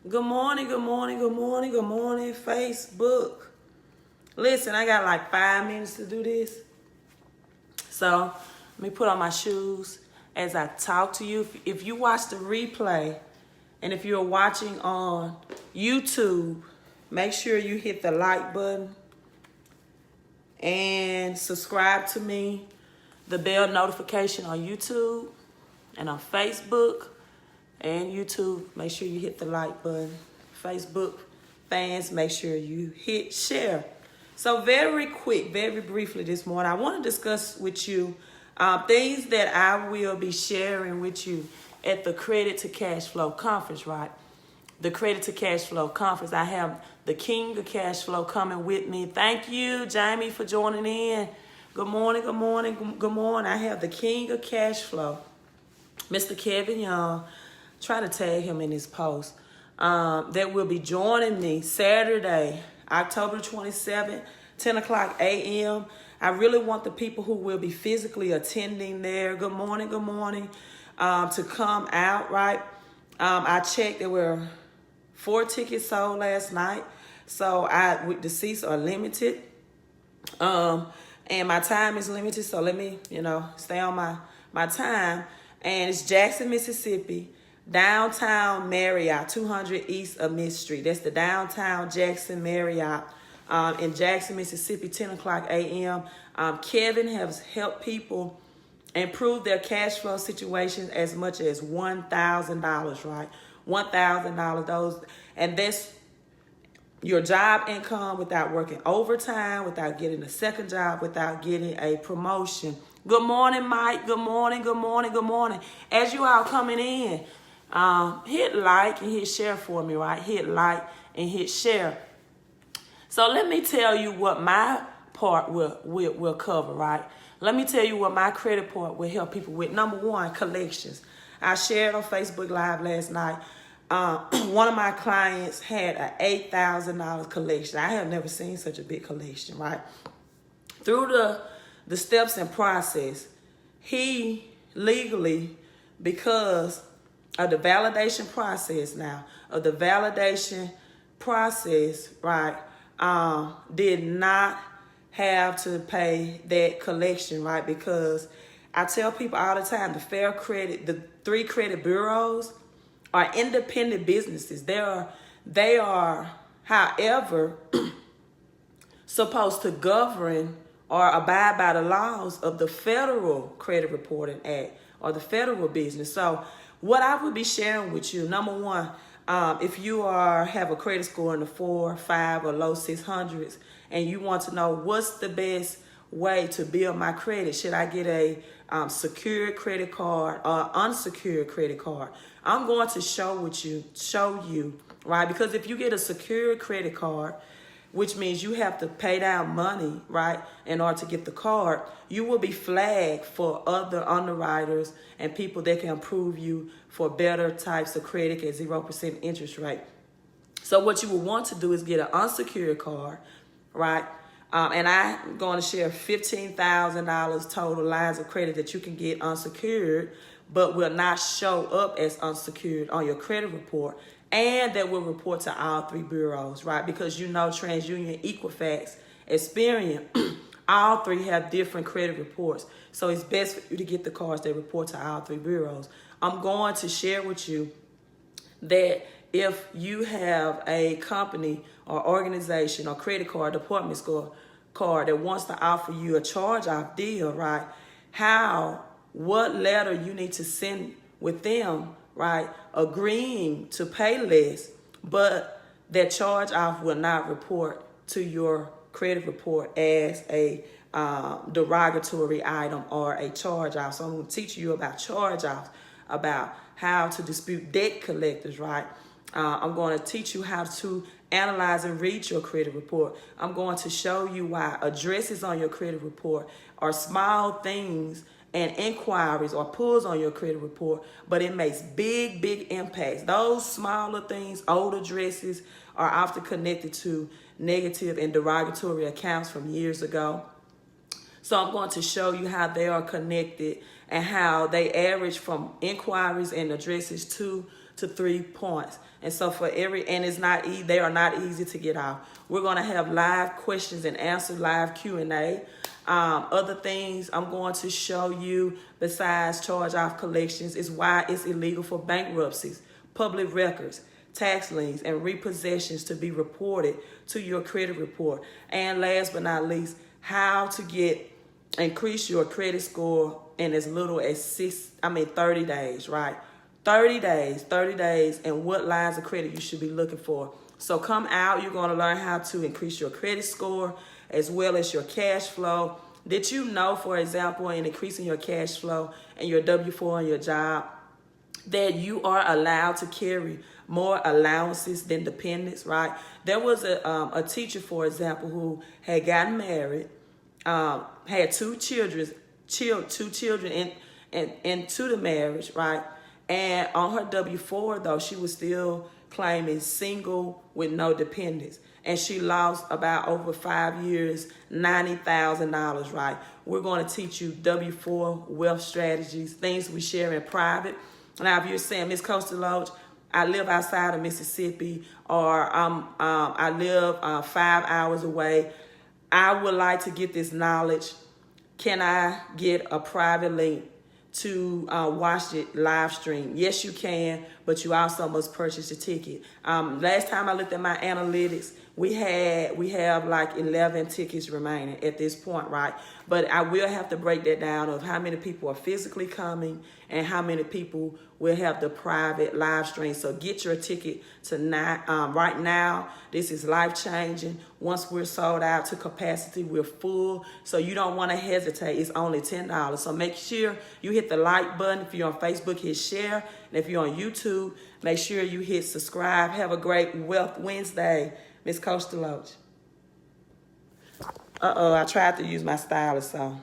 Good morning, good morning, good morning, good morning, Facebook. Listen, I got like 5 minutes to do this. So let me put on my shoes as I talk to you. If you watch the replay and if you're watching on YouTube, make sure you hit the like button and subscribe to me, the bell notification on YouTube and on Facebook and YouTube. Make sure you hit the like button. Facebook fans, make sure you hit share. So very quick, very briefly this morning, I want to discuss with you things that I will be sharing with you at the Credit to Cashflow conference, right? The Credit to Cashflow conference. I have the King of Cashflow coming with me. Thank you, Jamie, for joining in. Good morning, good morning, good morning. I have the King of Cashflow, Mr. Kevin Young. Try to tag him in his post. That will be joining me Saturday, October 27th, 10 o'clock a.m. I really want the people who will be physically attending there, good morning, to come out, right? I checked, there were 4 tickets sold last night. So the seats are limited. And my time is limited, so let me, stay on my time. And it's Jackson, Mississippi. Downtown Marriott, 200 East of Miss Street. That's the downtown Jackson Marriott in Jackson, Mississippi, 10 o'clock a.m. Kevin has helped people improve their cash flow situations as much as $1,000, right? $1,000. And that's your job income without working overtime, without getting a second job, without getting a promotion. Good morning, Mike. Good morning, good morning, good morning. As you all coming in, hit like and hit share for me, right? Hit like and hit share. So let me tell you what my part will cover, right? Let me tell you what my credit part will help people with. Number one, collections. I shared on Facebook Live last night. One of my clients had an $8,000 collection. I have never seen such a big collection, right? Through the steps and process, he legally, because of the validation process right, did not have to pay that collection, right? Because I tell people all the time, the 3 credit bureaus are independent businesses. They are, however, supposed to govern or abide by the laws of the Federal Credit Reporting Act or the federal business. So what I would be sharing with you, number one, if you have a credit score in the 4, 5, or low 600s, and you want to know what's the best way to build my credit, should I get a secured credit card or unsecured credit card? I'm going to show you, right? Because if you get a secured credit card, which means you have to pay down money, right, in order to get the card, you will be flagged for other underwriters and people that can approve you for better types of credit at 0% interest rate. So what you will want to do is get an unsecured card, right? And I'm going to share $15,000 total lines of credit that you can get unsecured, but will not show up as unsecured on your credit report. And that will report to all 3 bureaus, right? Because TransUnion, Equifax, Experian, all 3 have different credit reports. So it's best for you to get the cards that report to all 3 bureaus. I'm going to share with you that if you have a company or organization or credit card, department store card that wants to offer you a charge-off deal, right? What letter you need to send with them, right? Agreeing to pay less, but that charge-off will not report to your credit report as a derogatory item or a charge-off. So I'm going to teach you about charge-offs, about how to dispute debt collectors, right? I'm going to teach you how to analyze and read your credit report. I'm going to show you why addresses on your credit report are small things and inquiries or pulls on your credit report, but it makes big impacts. Those smaller things, old addresses, are often connected to negative and derogatory accounts from years ago. So I'm going to show you how they are connected and how they average from inquiries and addresses to to 3 points. And so for and it's not easy, they are not easy to get off. We're gonna have live questions and answers, live Q&A. Other things I'm going to show you besides charge off collections is why it's illegal for bankruptcies, public records, tax liens, and repossessions to be reported to your credit report. And last but not least, how to increase your credit score in as little as 30 days, right? 30 days, and what lines of credit you should be looking for. So come out, you're gonna learn how to increase your credit score as well as your cash flow. Did you know, for example, in increasing your cash flow and your W-4 on your job, that you are allowed to carry more allowances than dependents, right? There was a teacher, for example, who had gotten married, had two children into the marriage, right? And on her W-4, though, she was still claiming single with no dependents. And she lost about over 5 years, $90,000, right? We're going to teach you W-4 wealth strategies, things we share in private. Now, if you're saying, Miss Coastal Loach, I live outside of Mississippi, or I live 5 hours away, I would like to get this knowledge. Can I get a private link to watch the live stream? Yes, you can, but you also must purchase a ticket. Last time I looked at my analytics, we have like 11 tickets remaining at this point, right? But I will have to break that down of how many people are physically coming and how many people will have the private live stream. So get your ticket tonight. Right now, this is life-changing. Once we're sold out to capacity, we're full. So you don't want to hesitate. It's only $10. So make sure you hit the like button. If you're on Facebook, hit share. And if you're on YouTube, make sure you hit subscribe. Have a great Wealth Wednesday, Miss Coastal Loach. I tried to use my stylus, so.